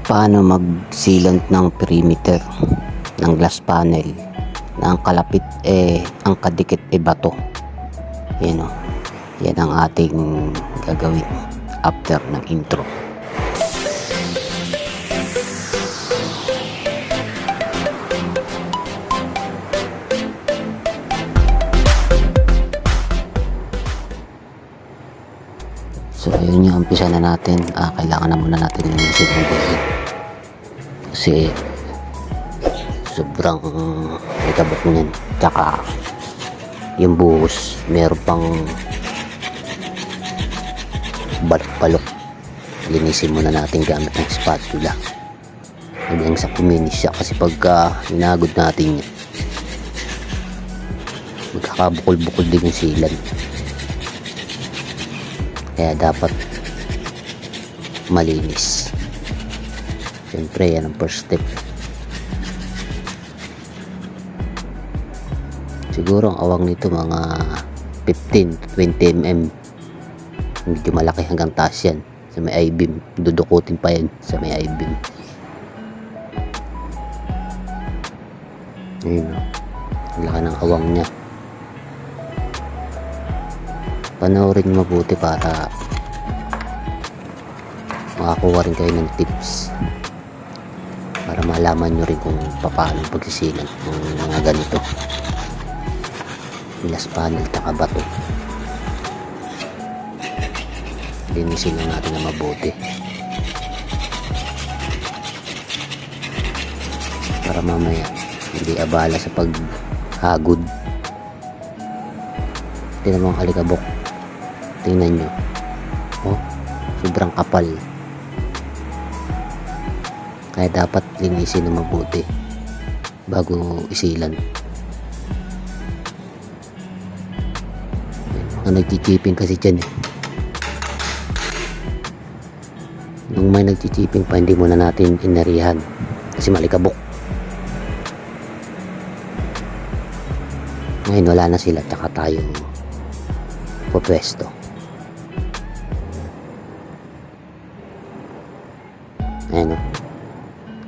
Paano mag-sealant ng perimeter ng glass panel na ang kalapit ang kadikit bato. Yan o. Yan ang ating gagawin after ng intro. So ayun yung umpisa na natin. Kailangan na muna natin linisin ang buhay. Kasi sobrang ikabot mo yan. Tsaka yung buhos meron pang balok-balok. Linisin muna natin gamit ng spatula. Hanggang sa kuminis siya. Kasi pagka inagod natin yan, magkakabukol-bukol din yung sealant. Kaya dapat malinis. Siyempre yan ang first step. Siguro ang awang nito mga 15 to 20 mm. Medyo malaki hanggang taas yan. Sa may I-beam, dudukutin pa yan sa may I-beam. Ayun o, ang laki ng awang nya. Panoorin mabuti para makakuha rin kayo ng tips, para malaman nyo rin kung paano pagsisilan ng mga ganito glass panel taka bato. Linisin lang natin na mabuti para mamaya hindi abala sa paghagod. Tingnan mo ang alikabok. Tingnan nyo. Oh, sobrang kapal. Kaya dapat linisin na mabuti bago isilan. Mga nagchichiping kasi dyan eh. Nung may nagchichiping pa, hindi muna natin inarihan kasi malikabok. Ngayon wala na sila, tsaka tayo pupwesto. Ayan o,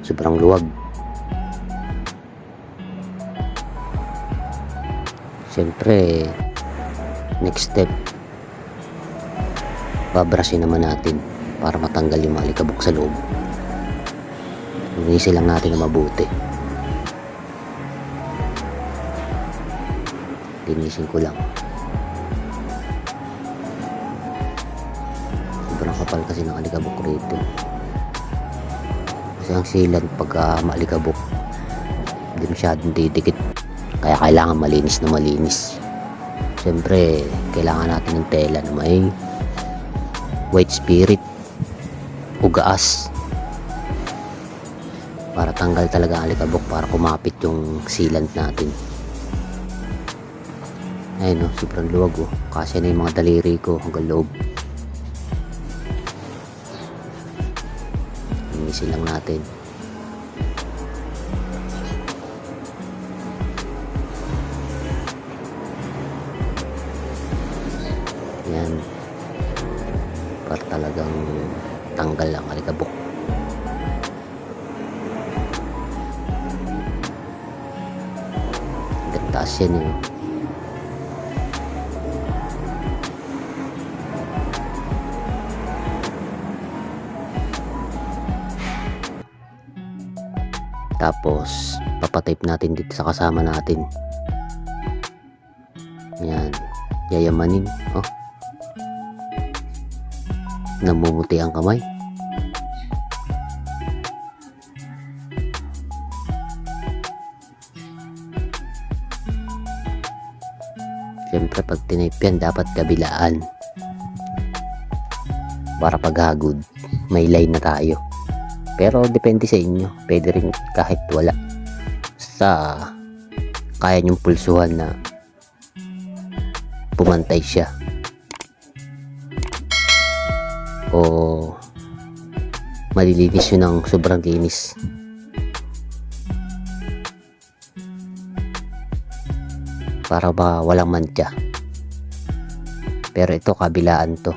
sobrang luwag. Siyempre next step, babrasin naman natin para matanggal yung mga alikabok sa loob. Linisin lang natin na mabuti. Linisin ko lang. Sobrang kapal kasi ng alikabok rito. Kasi ang sealant pagka maalikabok, hindi masyadong didikit. Kaya kailangan malinis na malinis. Siyempre, kailangan natin ng tela na may white spirit o gaas para tanggal talaga ang alikabok, para kumapit yung sealant natin. Ayun o, sobrang luwag o. Kasi na yung mga daliri ko hanggang loob. Linisin lang natin. Yan. Para talagang tanggal ang alikabok. Hanggang taas yan yun. Tapos papatape natin dito sa kasama natin. Yan, yayamanin. Oh, namumuti ang kamay. Siyempre pag tinape yan, dapat kabilaan para paghagod may line na tayo. Pero depende sa inyo, pwede rin kahit wala. Basta kaya nyong pulsuhan na pumantay siya. O malilinis yun ng sobrang linis. Para ba walang mantya. Pero ito kabilaan to.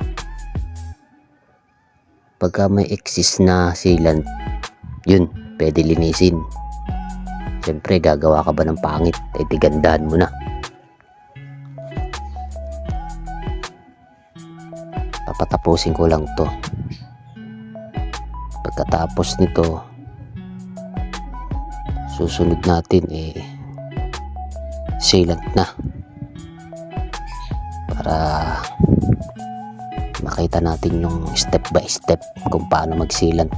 Pagka may excess na sealant, yun, pwede linisin. Siyempre, gagawa ka ba ng pangit, tigandahan mo na. Papatapusin ko lang to. Pagkatapos nito, susunod natin sealant na, para makita natin yung step by step kung paano mag-sealant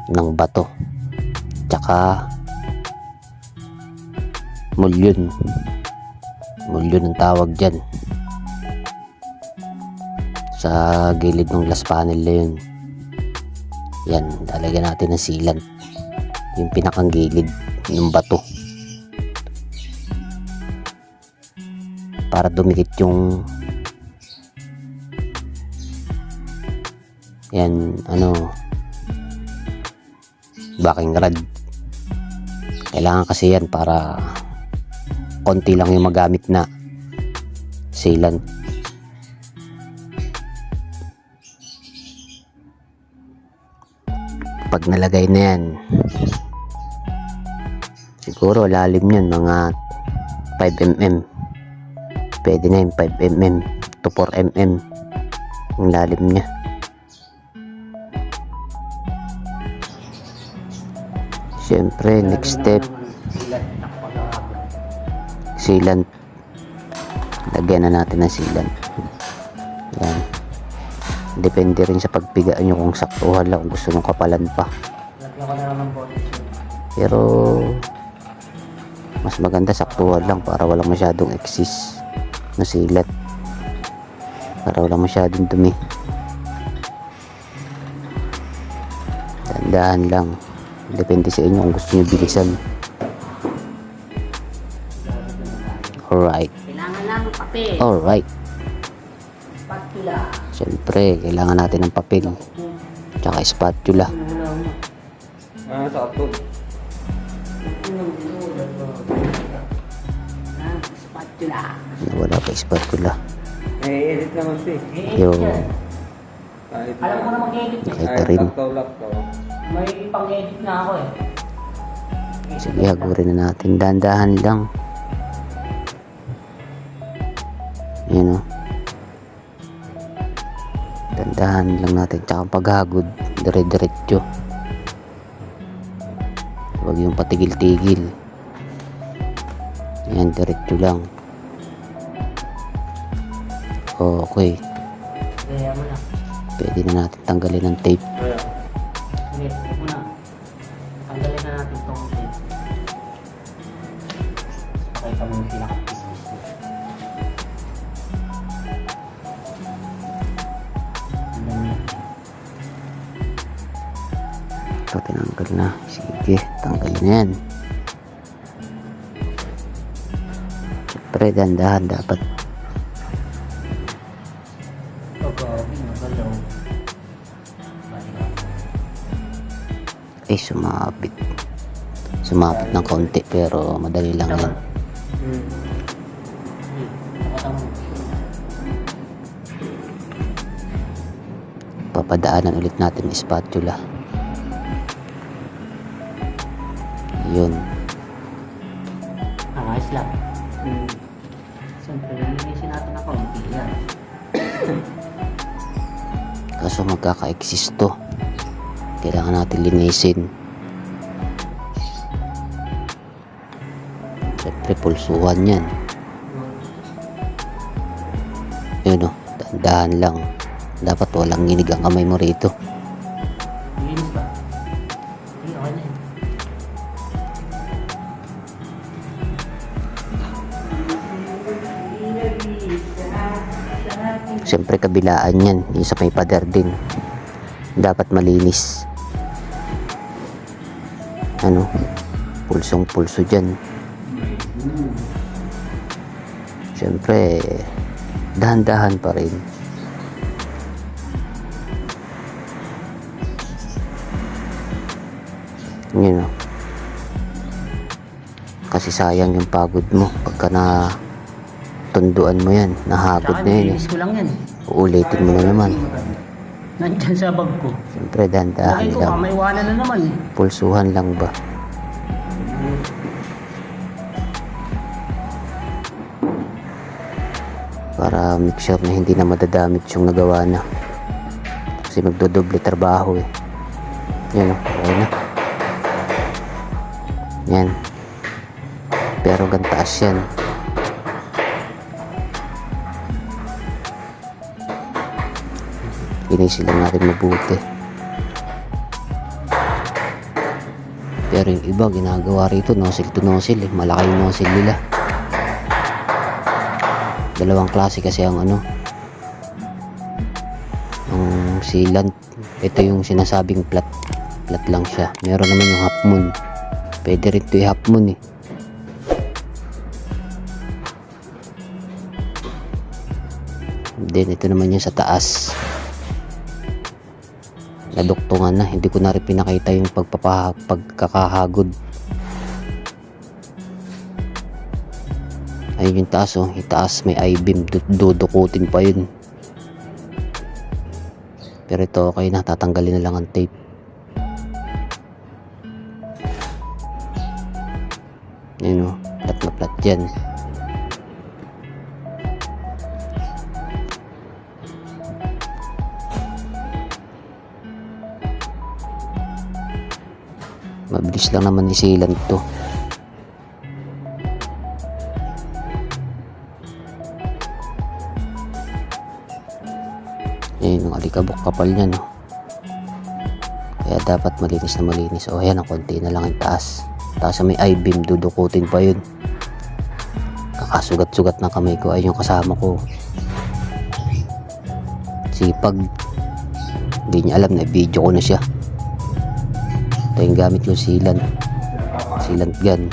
ng bato, tsaka mulyon ang tawag dyan sa gilid ng glass panel na yun. Yan, lalagyan natin ng sealant yung pinakang gilid ng bato para dumikit yung yan, backing rod. Kailangan kasi yan para konti lang yung magamit na sealant. Pag nalagay na yan, siguro lalim yan mga 5mm. Pwede na yung 5mm to 4mm ang lalim nya. Siyempre, next step, sealant. Lagyan na natin ng sealant. Yan. Depende rin sa pagpigaan nyo kung saktuhan lang, kung gusto nyo kapalan pa. Pero mas maganda saktuhan lang para walang masyadong excess na silat, para walang masyadong dumi. Dahan-dahan lang, depende sa inyo kung gusto nyo bilisan. Alright. Kailangan lang ng papel. Alright. Spatula. Siyempre, kailangan natin ng papel tsaka spatula. Sakto. Spatula. Wala pa spatula. Edit naman ito Yung Alam ko na mag-edit eh. nakita rin. Laptop. May pang-edit na ako eh. Sige, hagurin na natin. Dahan-dahan lang. Yan o. Dahan-dahan lang natin. Tsaka paghagod, dire-diretso. Huwag yung patigil-tigil. Yan, diretso lang. Okay. Kaya mo na. Pwede na natin tanggalin ang tape. Hindi, huwag mo na. Tanggalin na natin itong tape. Pakita mo yung pinaka-business mo. Ito, tinanggal na. Sige, tanggal na yan. Siyempre, dahan-dahan dapat. Ay, sumapit. Sumapit ng kaunti, pero madali lang yan. Papadaanan ulit natin yung spatula. Yun. Ayos lang. Siyempre, nilinisin natin ako. Hindi yan. Kaso magkaka-exist to. Kailangan natin linisin. Siyempre, pulsuhan yan. Yun o, dahan-dahan lang. Dapat walang nginig ang kamay mo rito. Nilinis ba? Hindi, okay na yun. Siyempre, kabilaan yan. Yung sa may pader din. Dapat malinis. Pulsong-pulso dyan. Siyempre, dahan-dahan pa rin. Yun o. Kasi sayang yung pagod mo pagka na tunduan mo yan, nahagod Tsaka na yan. nilinis ko lang yan. Uulitin mo na naman. Nandyan sa bag ko. Siyempre, dahan-dahan Lagay ko, lang. maiwanan na naman eh. Pulsuhan lang ba? Para make sure na hindi na madadamit yung nagawa na. Kasi magdodoble trabaho eh. Yan o, okay na. Yan. Pero gantaas yan. Pinisi lang natin mabuti. Pero yung iba ginagawa rito nozzle to nozzle eh. Malaki yung nozzle nila. Dalawang klase kasi ang ano, ang sealant. Ito yung sinasabing flat lang siya. Meron naman yung half moon. Pwede rin ito yung half moon eh. Then ito naman yung sa taas. Naduktungan na. Hindi ko na rin pinakita yung pagkakahagod. Ayun yung taas oh. Yung taas may I-beam. Dudukutin pa yun. Pero ito okay na. Tatanggalin na lang ang tape. Ayun oh. Flat na flat dyan. Mabilis lang naman isilan to. Ayun yung alikabok kapal niya no. Kaya dapat malinis na malinis. O ayan, ang konti na lang yung taas. Taas may I-beam, dudukutin pa yun. Kakasugat-sugat ng kamay ko. Ayun yung kasama ko. Sipag. Hindi niya alam na video ko na siya. Ito yung gamit yung sealant gun.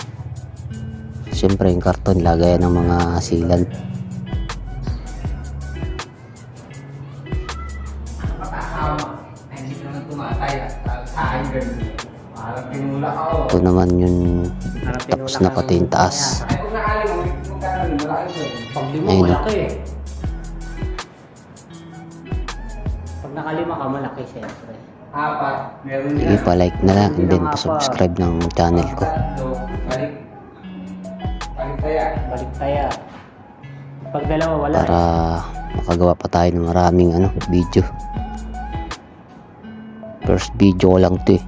Siyempre yung karton lagayan ng mga sealant. Ito naman yung tapos na pati yung taas. Pag lima, Ayun. malaki eh. Pag nakalima ka, malaki siyempre. Apat. Meron Sige pa like na lang and then pa-subscribe ng channel ko. Balik. Balik kaya. Balik tayo. Pag dalawa, wala Para makagawa pa tayo ng maraming video. First video ko lang to eh.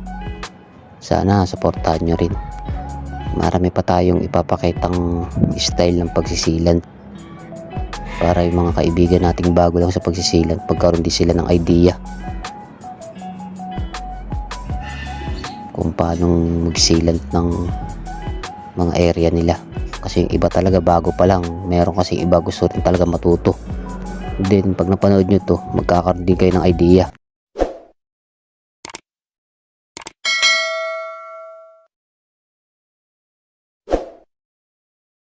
Sana supportahan nyo rin. Marami pa tayong ipapakitang style ng pagsisilan. Para yung mga kaibigan nating bago lang sa pagsisilan, pagkaroon din sila ng idea kung paano magsilant ng mga area nila. Kasi yung iba talaga bago pa lang. Meron kasi iba gusto rin talaga matuto. Then pag napanood nyo to, magkakaroon din kayo ng idea.